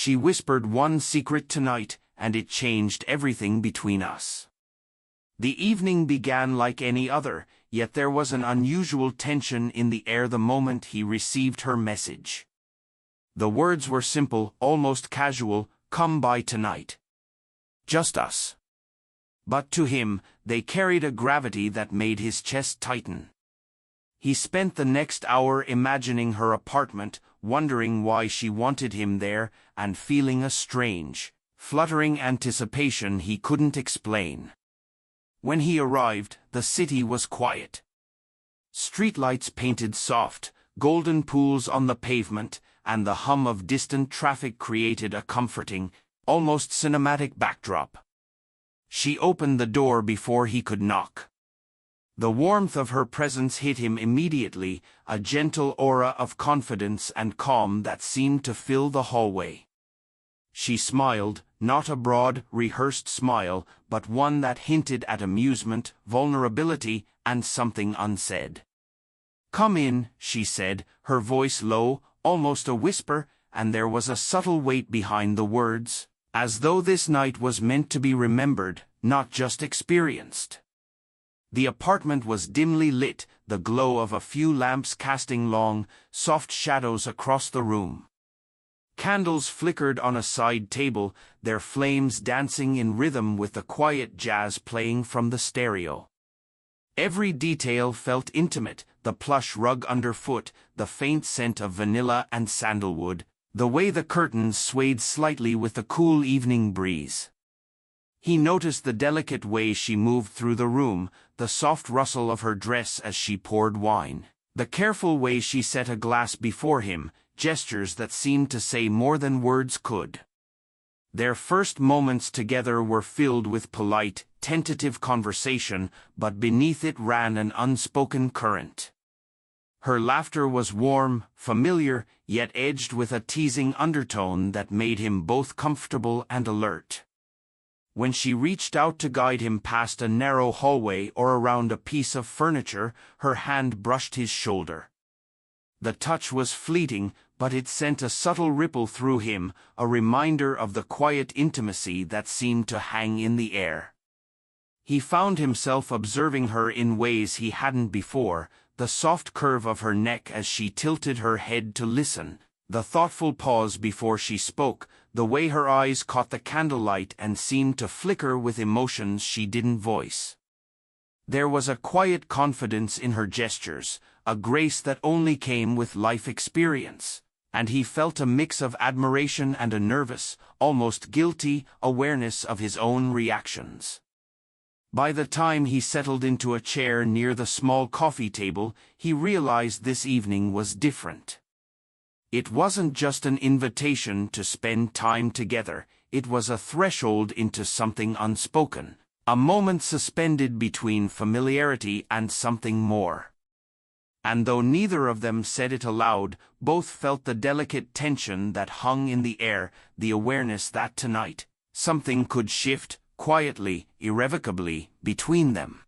She whispered one secret tonight, and it changed everything between us. The evening began like any other, yet there was an unusual tension in the air the moment he received her message. The words were simple, almost casual, "Come by tonight. Just us." But to him, they carried a gravity that made his chest tighten. He spent the next hour imagining her apartment, wondering why she wanted him there, and feeling a strange, fluttering anticipation he couldn't explain. When he arrived, the city was quiet. Streetlights painted soft, golden pools on the pavement, and the hum of distant traffic created a comforting, almost cinematic backdrop. She opened the door before he could knock. The warmth of her presence hit him immediately, a gentle aura of confidence and calm that seemed to fill the hallway. She smiled, not a broad, rehearsed smile, but one that hinted at amusement, vulnerability, and something unsaid. "Come in," she said, her voice low, almost a whisper, and there was a subtle weight behind the words, as though this night was meant to be remembered, not just experienced. The apartment was dimly lit, the glow of a few lamps casting long, soft shadows across the room. Candles flickered on a side table, their flames dancing in rhythm with the quiet jazz playing from the stereo. Every detail felt intimate, the plush rug underfoot, the faint scent of vanilla and sandalwood, the way the curtains swayed slightly with the cool evening breeze. He noticed the delicate way she moved through the room, the soft rustle of her dress as she poured wine, the careful way she set a glass before him, gestures that seemed to say more than words could. Their first moments together were filled with polite, tentative conversation, but beneath it ran an unspoken current. Her laughter was warm, familiar, yet edged with a teasing undertone that made him both comfortable and alert. When she reached out to guide him past a narrow hallway or around a piece of furniture, her hand brushed his shoulder. The touch was fleeting, but it sent a subtle ripple through him, a reminder of the quiet intimacy that seemed to hang in the air. He found himself observing her in ways he hadn't before, the soft curve of her neck as she tilted her head to listen, the thoughtful pause before she spoke, the way her eyes caught the candlelight and seemed to flicker with emotions she didn't voice. There was a quiet confidence in her gestures, a grace that only came with life experience, and he felt a mix of admiration and a nervous, almost guilty, awareness of his own reactions. By the time he settled into a chair near the small coffee table, he realized this evening was different. It wasn't just an invitation to spend time together, it was a threshold into something unspoken, a moment suspended between familiarity and something more. And though neither of them said it aloud, both felt the delicate tension that hung in the air, the awareness that tonight, something could shift, quietly, irrevocably, between them.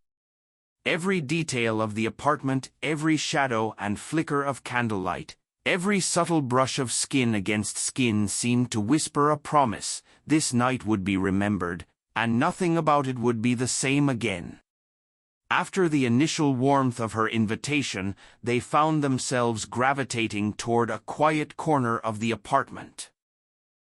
Every detail of the apartment, every shadow and flicker of candlelight, every subtle brush of skin against skin seemed to whisper a promise: this night would be remembered, and nothing about it would be the same again. After the initial warmth of her invitation, they found themselves gravitating toward a quiet corner of the apartment.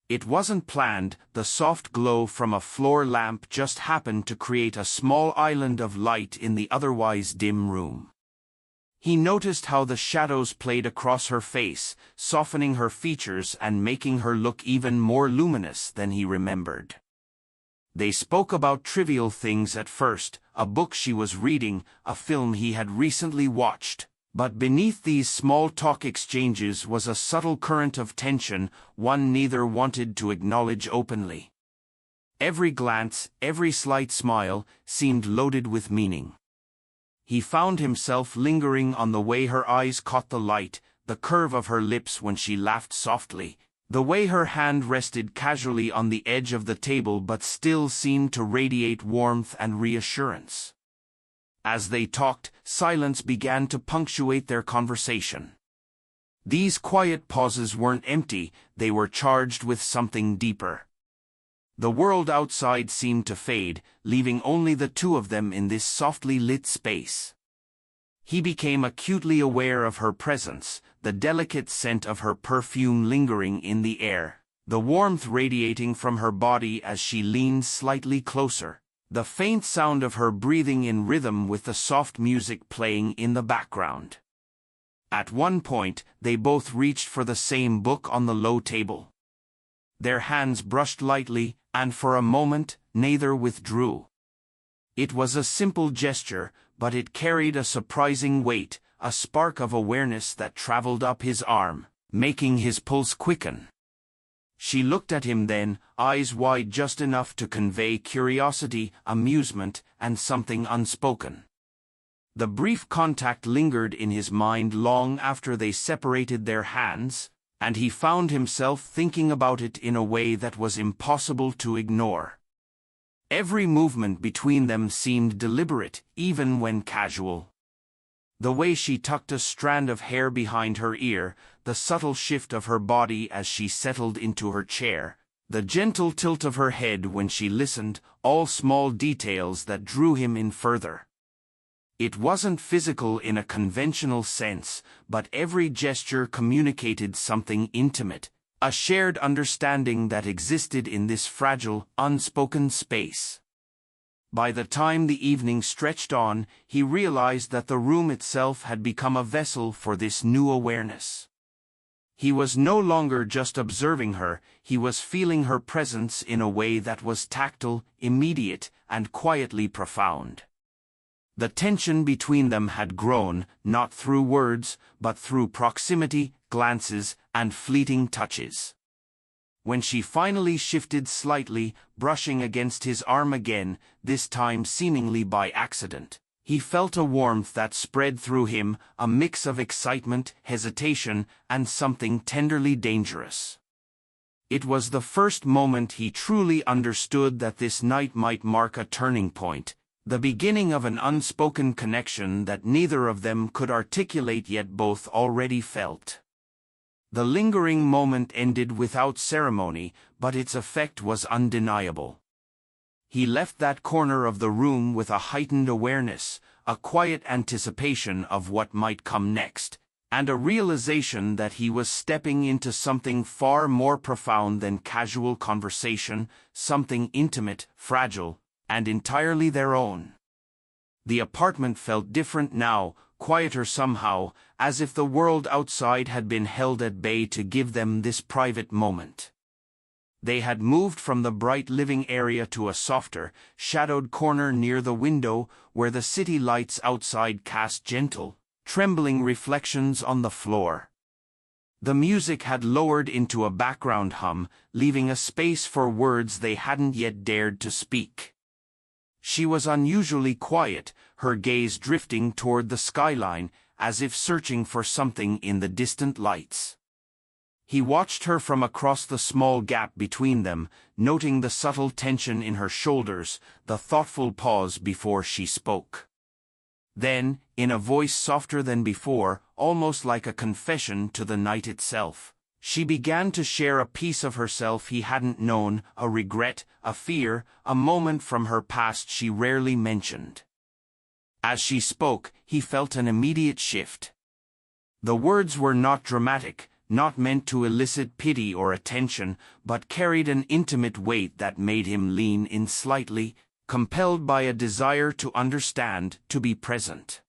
It wasn't planned, the soft glow from a floor lamp just happened to create a small island of light in the otherwise dim room. He noticed how the shadows played across her face, softening her features and making her look even more luminous than he remembered. They spoke about trivial things at first, a book she was reading, a film he had recently watched, but beneath these small talk exchanges was a subtle current of tension, one neither wanted to acknowledge openly. Every glance, every slight smile, seemed loaded with meaning. He found himself lingering on the way her eyes caught the light, the curve of her lips when she laughed softly, the way her hand rested casually on the edge of the table but still seemed to radiate warmth and reassurance. As they talked, silence began to punctuate their conversation. These quiet pauses weren't empty, they were charged with something deeper. The world outside seemed to fade, leaving only the two of them in this softly lit space. He became acutely aware of her presence, the delicate scent of her perfume lingering in the air, the warmth radiating from her body as she leaned slightly closer, the faint sound of her breathing in rhythm with the soft music playing in the background. At one point, they both reached for the same book on the low table. Their hands brushed lightly, and for a moment, neither withdrew. It was a simple gesture, but it carried a surprising weight, a spark of awareness that traveled up his arm, making his pulse quicken. She looked at him then, eyes wide just enough to convey curiosity, amusement, and something unspoken. The brief contact lingered in his mind long after they separated their hands, and he found himself thinking about it in a way that was impossible to ignore. Every movement between them seemed deliberate, even when casual. The way she tucked a strand of hair behind her ear, the subtle shift of her body as she settled into her chair, the gentle tilt of her head when she listened, all small details that drew him in further. It wasn't physical in a conventional sense, but every gesture communicated something intimate, a shared understanding that existed in this fragile, unspoken space. By the time the evening stretched on, he realized that the room itself had become a vessel for this new awareness. He was no longer just observing her, he was feeling her presence in a way that was tactile, immediate, and quietly profound. The tension between them had grown, not through words, but through proximity, glances, and fleeting touches. When she finally shifted slightly, brushing against his arm again, this time seemingly by accident, he felt a warmth that spread through him, a mix of excitement, hesitation, and something tenderly dangerous. It was the first moment he truly understood that this night might mark a turning point, the beginning of an unspoken connection that neither of them could articulate yet both already felt. The lingering moment ended without ceremony, but its effect was undeniable. He left that corner of the room with a heightened awareness, a quiet anticipation of what might come next, and a realization that he was stepping into something far more profound than casual conversation, something intimate, fragile, and entirely their own. The apartment felt different now, quieter somehow, as if the world outside had been held at bay to give them this private moment. They had moved from the bright living area to a softer, shadowed corner near the window where the city lights outside cast gentle, trembling reflections on the floor. The music had lowered into a background hum, leaving a space for words they hadn't yet dared to speak. She was unusually quiet, her gaze drifting toward the skyline, as if searching for something in the distant lights. He watched her from across the small gap between them, noting the subtle tension in her shoulders, the thoughtful pause before she spoke. Then, in a voice softer than before, almost like a confession to the night itself, she began to share a piece of herself he hadn't known, a regret, a fear, a moment from her past she rarely mentioned. As she spoke, he felt an immediate shift. The words were not dramatic, not meant to elicit pity or attention, but carried an intimate weight that made him lean in slightly, compelled by a desire to understand, to be present.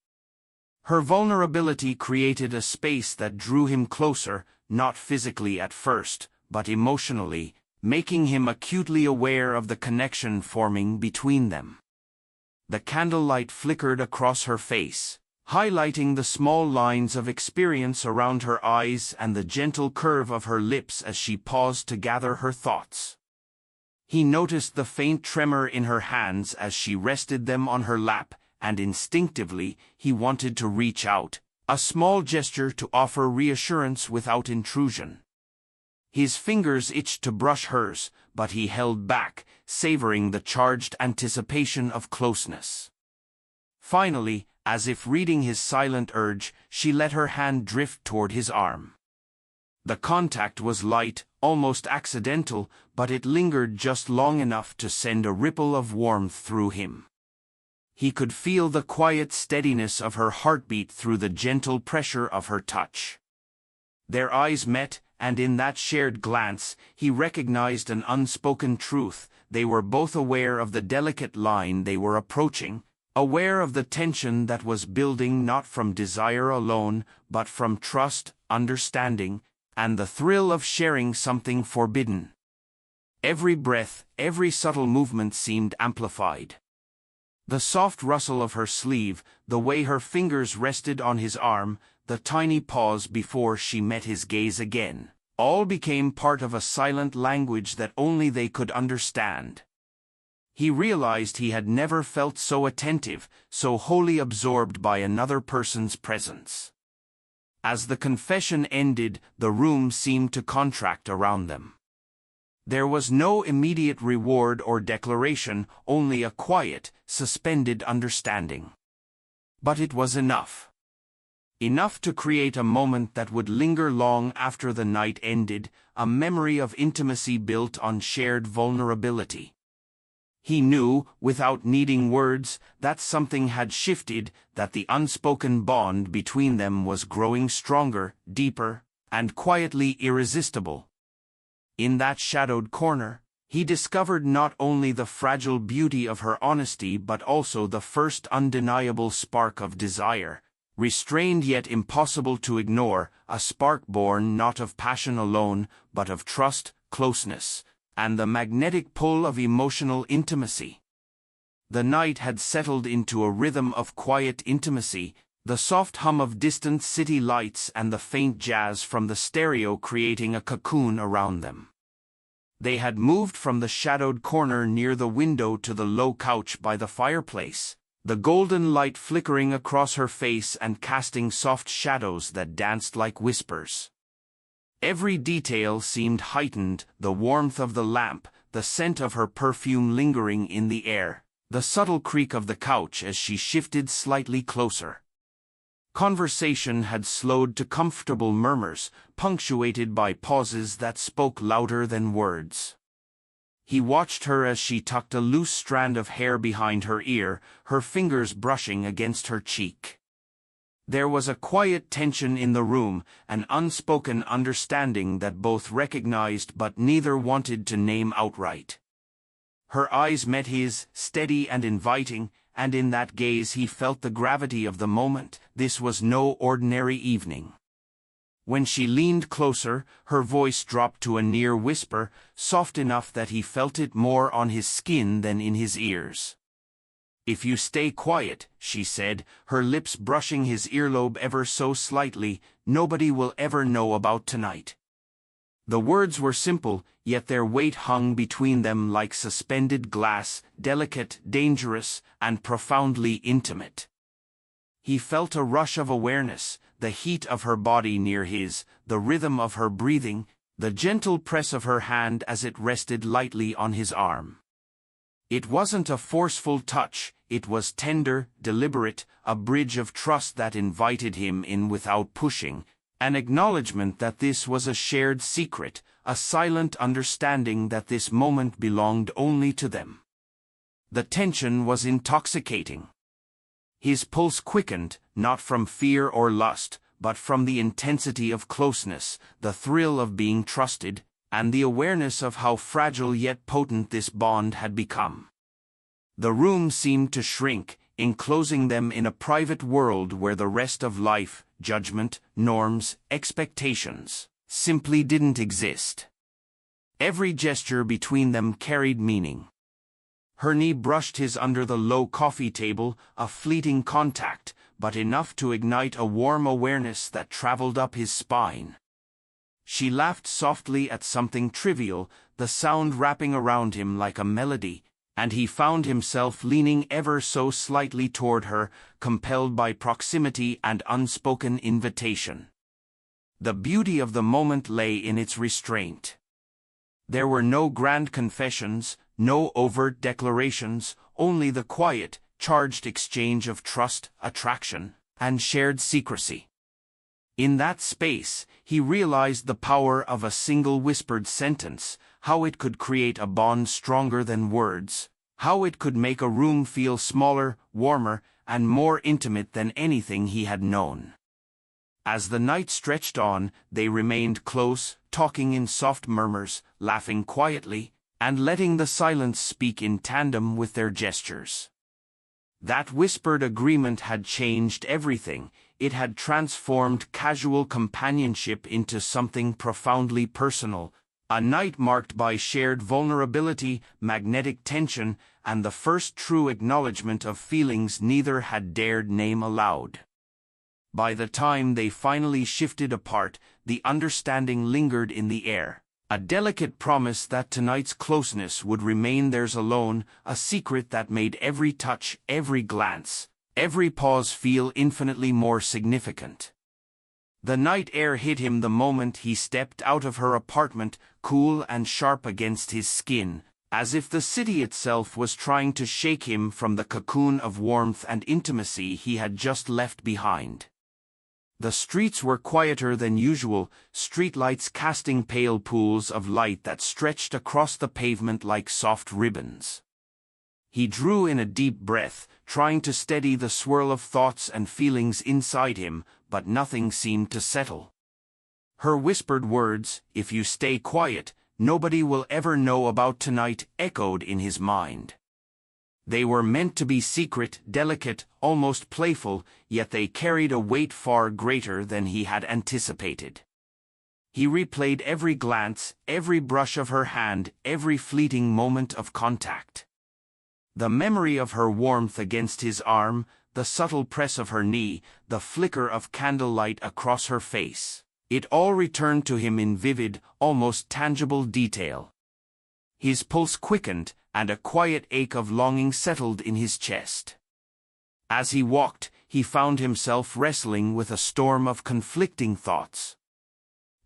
Her vulnerability created a space that drew him closer, not physically at first, but emotionally, making him acutely aware of the connection forming between them. The candlelight flickered across her face, highlighting the small lines of experience around her eyes and the gentle curve of her lips as she paused to gather her thoughts. He noticed the faint tremor in her hands as she rested them on her lap, and instinctively he wanted to reach out, a small gesture to offer reassurance without intrusion. His fingers itched to brush hers, but he held back, savoring the charged anticipation of closeness. Finally, as if reading his silent urge, she let her hand drift toward his arm. The contact was light, almost accidental, but it lingered just long enough to send a ripple of warmth through him. He could feel the quiet steadiness of her heartbeat through the gentle pressure of her touch. Their eyes met, and in that shared glance, he recognized an unspoken truth. They were both aware of the delicate line they were approaching, aware of the tension that was building not from desire alone, but from trust, understanding, and the thrill of sharing something forbidden. Every breath, every subtle movement seemed amplified. The soft rustle of her sleeve, the way her fingers rested on his arm, the tiny pause before she met his gaze again, all became part of a silent language that only they could understand. He realized he had never felt so attentive, so wholly absorbed by another person's presence. As the confession ended, the room seemed to contract around them. There was no immediate reward or declaration, only a quiet, suspended understanding. But it was enough. Enough to create a moment that would linger long after the night ended, a memory of intimacy built on shared vulnerability. He knew, without needing words, that something had shifted, that the unspoken bond between them was growing stronger, deeper, and quietly irresistible. In that shadowed corner, he discovered not only the fragile beauty of her honesty but also the first undeniable spark of desire, restrained yet impossible to ignore, a spark born not of passion alone, but of trust, closeness, and the magnetic pull of emotional intimacy. The night had settled into a rhythm of quiet intimacy, the soft hum of distant city lights and the faint jazz from the stereo creating a cocoon around them. They had moved from the shadowed corner near the window to the low couch by the fireplace, the golden light flickering across her face and casting soft shadows that danced like whispers. Every detail seemed heightened, the warmth of the lamp, the scent of her perfume lingering in the air, the subtle creak of the couch as she shifted slightly closer. Conversation had slowed to comfortable murmurs, punctuated by pauses that spoke louder than words. He watched her as she tucked a loose strand of hair behind her ear, her fingers brushing against her cheek. There was a quiet tension in the room, an unspoken understanding that both recognized but neither wanted to name outright. Her eyes met his, steady and inviting, and in that gaze he felt the gravity of the moment. This was no ordinary evening. When she leaned closer, her voice dropped to a near whisper, soft enough that he felt it more on his skin than in his ears. "If you stay quiet," she said, her lips brushing his earlobe ever so slightly, "nobody will ever know about tonight." The words were simple, yet their weight hung between them like suspended glass, delicate, dangerous, and profoundly intimate. He felt a rush of awareness, the heat of her body near his, the rhythm of her breathing, the gentle press of her hand as it rested lightly on his arm. It wasn't a forceful touch, it was tender, deliberate, a bridge of trust that invited him in without pushing, an acknowledgement that this was a shared secret, a silent understanding that this moment belonged only to them. The tension was intoxicating. His pulse quickened, not from fear or lust, but from the intensity of closeness, the thrill of being trusted, and the awareness of how fragile yet potent this bond had become. The room seemed to shrink, enclosing them in a private world where the rest of life, judgment, norms, expectations, simply didn't exist. Every gesture between them carried meaning. Her knee brushed his under the low coffee table, a fleeting contact, but enough to ignite a warm awareness that traveled up his spine. She laughed softly at something trivial, the sound wrapping around him like a melody, and he found himself leaning ever so slightly toward her, compelled by proximity and unspoken invitation. The beauty of the moment lay in its restraint. There were no grand confessions, no overt declarations, only the quiet, charged exchange of trust, attraction, and shared secrecy. In that space, he realized the power of a single whispered sentence, how it could create a bond stronger than words, how it could make a room feel smaller, warmer, and more intimate than anything he had known. As the night stretched on, they remained close, talking in soft murmurs, laughing quietly, and letting the silence speak in tandem with their gestures. That whispered agreement had changed everything. It had transformed casual companionship into something profoundly personal, a night marked by shared vulnerability, magnetic tension, and the first true acknowledgement of feelings neither had dared name aloud. By the time they finally shifted apart, the understanding lingered in the air, a delicate promise that tonight's closeness would remain theirs alone, a secret that made every touch, every glance, every pause feel infinitely more significant. The night air hit him the moment he stepped out of her apartment, cool and sharp against his skin, as if the city itself was trying to shake him from the cocoon of warmth and intimacy he had just left behind. The streets were quieter than usual, streetlights casting pale pools of light that stretched across the pavement like soft ribbons. He drew in a deep breath, trying to steady the swirl of thoughts and feelings inside him, but nothing seemed to settle. Her whispered words, "If you stay quiet, nobody will ever know about tonight," echoed in his mind. They were meant to be secret, delicate, almost playful, yet they carried a weight far greater than he had anticipated. He replayed every glance, every brush of her hand, every fleeting moment of contact. The memory of her warmth against his arm, the subtle press of her knee, the flicker of candlelight across her face, it all returned to him in vivid, almost tangible detail. His pulse quickened, and a quiet ache of longing settled in his chest. As he walked, he found himself wrestling with a storm of conflicting thoughts.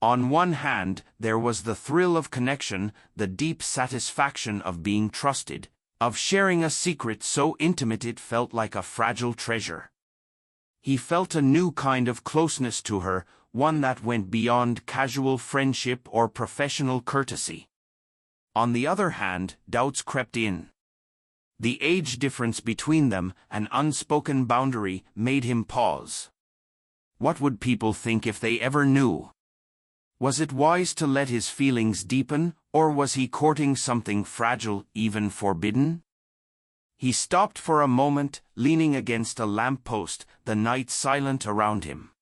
On one hand, there was the thrill of connection, the deep satisfaction of being trusted, of sharing a secret so intimate it felt like a fragile treasure. He felt a new kind of closeness to her, one that went beyond casual friendship or professional courtesy. On the other hand, doubts crept in. The age difference between them, an unspoken boundary, made him pause. What would people think if they ever knew? Was it wise to let his feelings deepen, or was he courting something fragile, even forbidden? He stopped for a moment, leaning against a lamp-post, the night silent around him.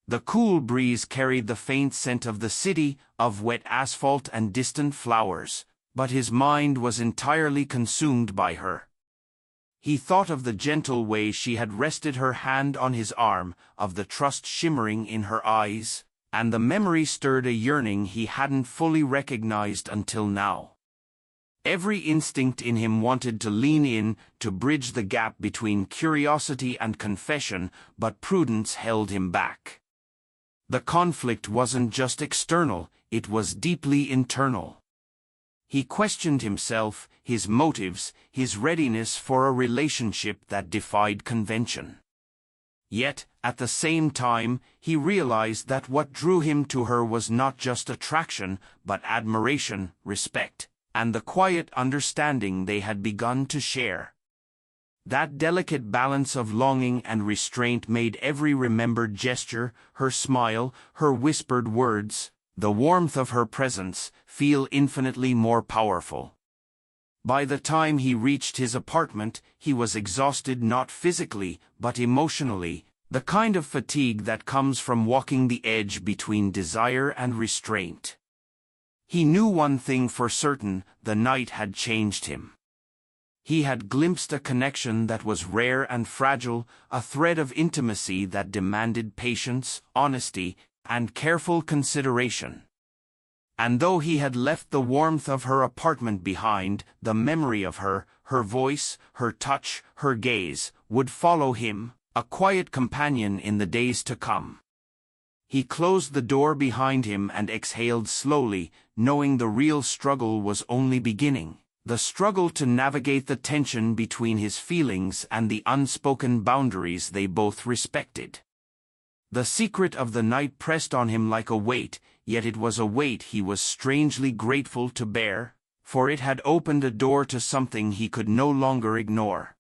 The cool breeze carried the faint scent of the city, of wet asphalt and distant flowers, but his mind was entirely consumed by her. He thought of the gentle way she had rested her hand on his arm, of the trust shimmering in her eyes, and the memory stirred a yearning he hadn't fully recognized until now. Every instinct in him wanted to lean in, to bridge the gap between curiosity and confession, but prudence held him back. The conflict wasn't just external, it was deeply internal. He questioned himself, his motives, his readiness for a relationship that defied convention. Yet, at the same time, he realized that what drew him to her was not just attraction, but admiration, respect, and the quiet understanding they had begun to share. That delicate balance of longing and restraint made every remembered gesture, her smile, her whispered words, the warmth of her presence, feel infinitely more powerful. By the time he reached his apartment, he was exhausted not physically, but emotionally, the kind of fatigue that comes from walking the edge between desire and restraint. He knew one thing for certain: the night had changed him. He had glimpsed a connection that was rare and fragile, a thread of intimacy that demanded patience, honesty, and careful consideration. And though he had left the warmth of her apartment behind, the memory of her, her voice, her touch, her gaze, would follow him, a quiet companion in the days to come. He closed the door behind him and exhaled slowly, knowing the real struggle was only beginning. The struggle to navigate the tension between his feelings and the unspoken boundaries they both respected. The secret of the night pressed on him like a weight, yet it was a weight he was strangely grateful to bear, for it had opened a door to something he could no longer ignore.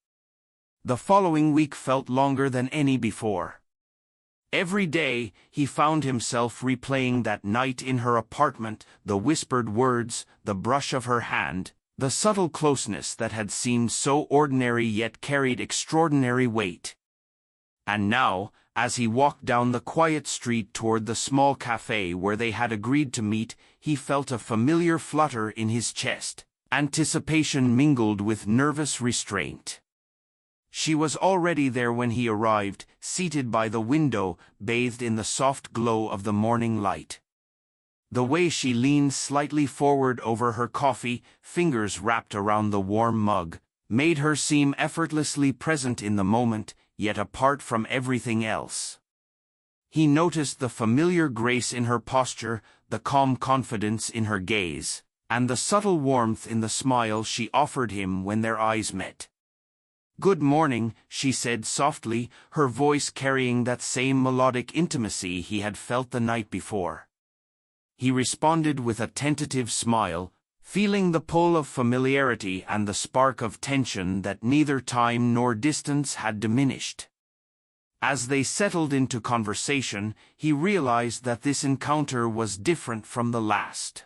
The following week felt longer than any before. Every day, he found himself replaying that night in her apartment, the whispered words, the brush of her hand, the subtle closeness that had seemed so ordinary yet carried extraordinary weight. And now, as he walked down the quiet street toward the small cafe where they had agreed to meet, he felt a familiar flutter in his chest, anticipation mingled with nervous restraint. She was already there when he arrived, seated by the window, bathed in the soft glow of the morning light. The way she leaned slightly forward over her coffee, fingers wrapped around the warm mug, made her seem effortlessly present in the moment, yet apart from everything else. He noticed the familiar grace in her posture, the calm confidence in her gaze, and the subtle warmth in the smile she offered him when their eyes met. "Good morning," she said softly, her voice carrying that same melodic intimacy he had felt the night before. He responded with a tentative smile, feeling the pull of familiarity and the spark of tension that neither time nor distance had diminished. As they settled into conversation, he realized that this encounter was different from the last.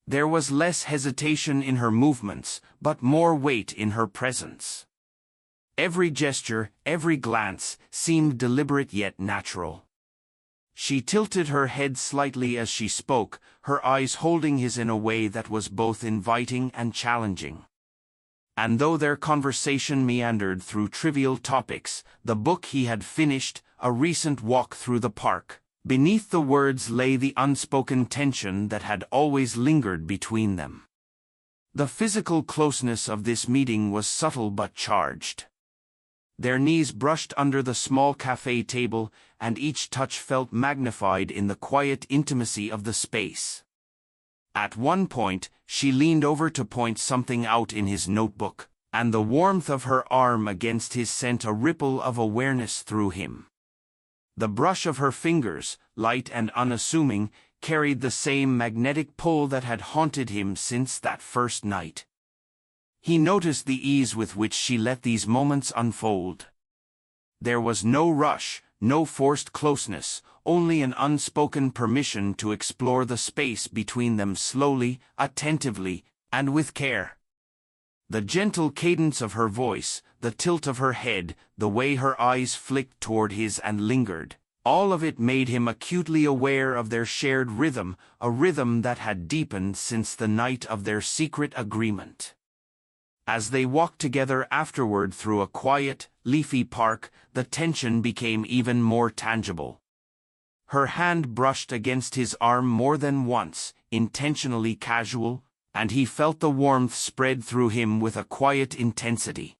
There was less hesitation in her movements, but more weight in her presence. Every gesture, every glance, seemed deliberate yet natural. She tilted her head slightly as she spoke, her eyes holding his in a way that was both inviting and challenging. And though their conversation meandered through trivial topics, the book he had finished, a recent walk through the park, beneath the words lay the unspoken tension that had always lingered between them. The physical closeness of this meeting was subtle but charged. Their knees brushed under the small cafe table, and each touch felt magnified in the quiet intimacy of the space. At one point, she leaned over to point something out in his notebook, and the warmth of her arm against his sent a ripple of awareness through him. The brush of her fingers, light and unassuming, carried the same magnetic pull that had haunted him since that first night. He noticed the ease with which she let these moments unfold. There was no rush, no forced closeness, only an unspoken permission to explore the space between them slowly, attentively, and with care. The gentle cadence of her voice, the tilt of her head, the way her eyes flicked toward his and lingered, all of it made him acutely aware of their shared rhythm, a rhythm that had deepened since the night of their secret agreement. As they walked together afterward through a quiet, leafy park, the tension became even more tangible. Her hand brushed against his arm more than once, intentionally casual, and he felt the warmth spread through him with a quiet intensity.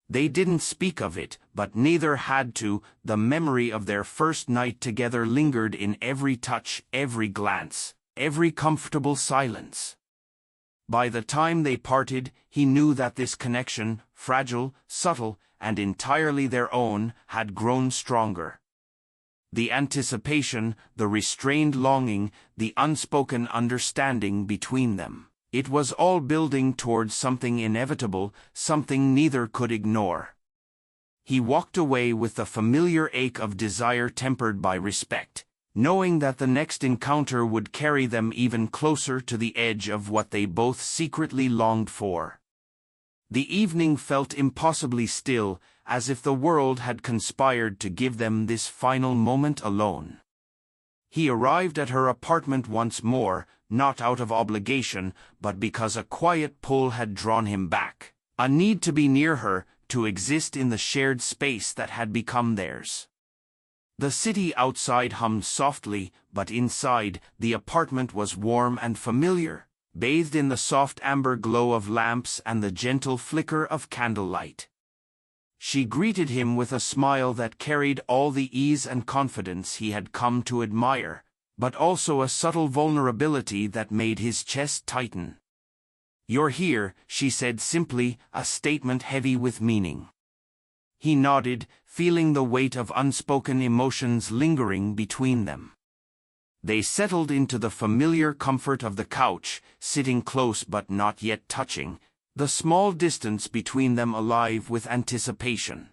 They didn't speak of it, but neither had to. The memory of their first night together lingered in every touch, every glance, every comfortable silence. By the time they parted, he knew that this connection, fragile, subtle, and entirely their own, had grown stronger. The anticipation, the restrained longing, the unspoken understanding between them, it was all building towards something inevitable, something neither could ignore. He walked away with the familiar ache of desire tempered by respect, knowing that the next encounter would carry them even closer to the edge of what they both secretly longed for. The evening felt impossibly still, as if the world had conspired to give them this final moment alone. He arrived at her apartment once more, not out of obligation, but because a quiet pull had drawn him back, a need to be near her, to exist in the shared space that had become theirs. The city outside hummed softly, but inside, the apartment was warm and familiar, bathed in the soft amber glow of lamps and the gentle flicker of candlelight. She greeted him with a smile that carried all the ease and confidence he had come to admire, but also a subtle vulnerability that made his chest tighten. "You're here," she said simply, a statement heavy with meaning. He nodded, feeling the weight of unspoken emotions lingering between them. They settled into the familiar comfort of the couch, sitting close but not yet touching, the small distance between them alive with anticipation.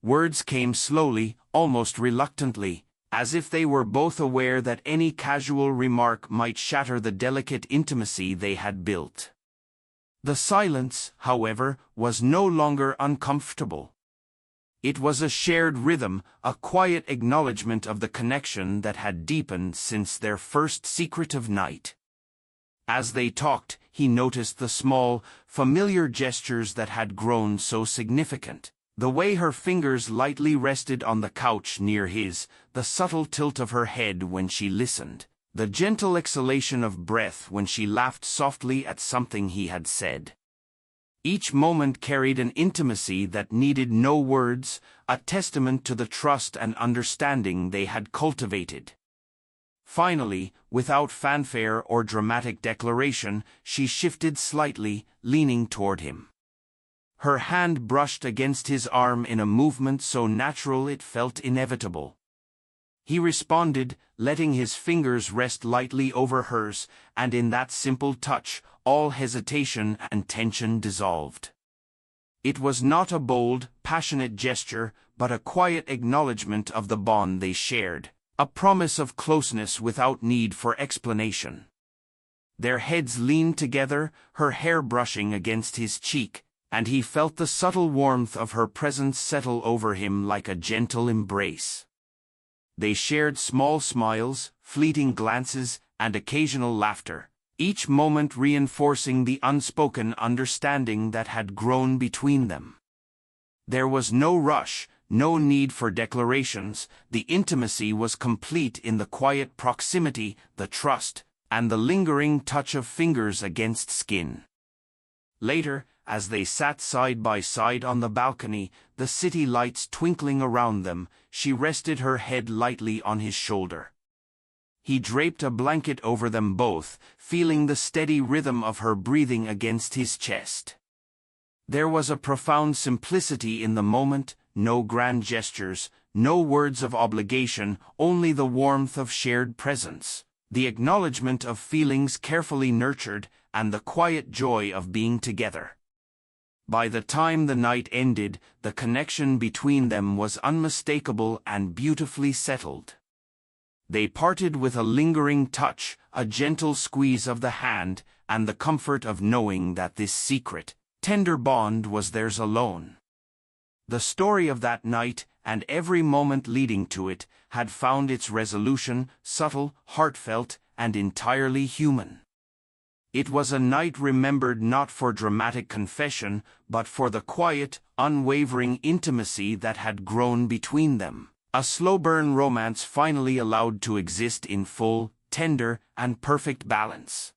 Words came slowly, almost reluctantly, as if they were both aware that any casual remark might shatter the delicate intimacy they had built. The silence, however, was no longer uncomfortable. It was a shared rhythm, a quiet acknowledgement of the connection that had deepened since their first secretive night. As they talked, he noticed the small, familiar gestures that had grown so significant. The way her fingers lightly rested on the couch near his, the subtle tilt of her head when she listened, the gentle exhalation of breath when she laughed softly at something he had said. Each moment carried an intimacy that needed no words, a testament to the trust and understanding they had cultivated. Finally, without fanfare or dramatic declaration, she shifted slightly, leaning toward him. Her hand brushed against his arm in a movement so natural it felt inevitable. He responded, letting his fingers rest lightly over hers, and in that simple touch, all hesitation and tension dissolved. It was not a bold, passionate gesture, but a quiet acknowledgement of the bond they shared, a promise of closeness without need for explanation. Their heads leaned together, her hair brushing against his cheek, and he felt the subtle warmth of her presence settle over him like a gentle embrace. They shared small smiles, fleeting glances, and occasional laughter, each moment reinforcing the unspoken understanding that had grown between them. There was no rush, no need for declarations. The intimacy was complete in the quiet proximity, the trust, and the lingering touch of fingers against skin. Later, as they sat side by side on the balcony, the city lights twinkling around them, she rested her head lightly on his shoulder. He draped a blanket over them both, feeling the steady rhythm of her breathing against his chest. There was a profound simplicity in the moment, no grand gestures, no words of obligation, only the warmth of shared presence, the acknowledgement of feelings carefully nurtured, and the quiet joy of being together. By the time the night ended, the connection between them was unmistakable and beautifully settled. They parted with a lingering touch, a gentle squeeze of the hand, and the comfort of knowing that this secret, tender bond was theirs alone. The story of that night, and every moment leading to it, had found its resolution, subtle, heartfelt, and entirely human. It was a night remembered not for dramatic confession, but for the quiet, unwavering intimacy that had grown between them. A slow-burn romance finally allowed to exist in full, tender, and perfect balance.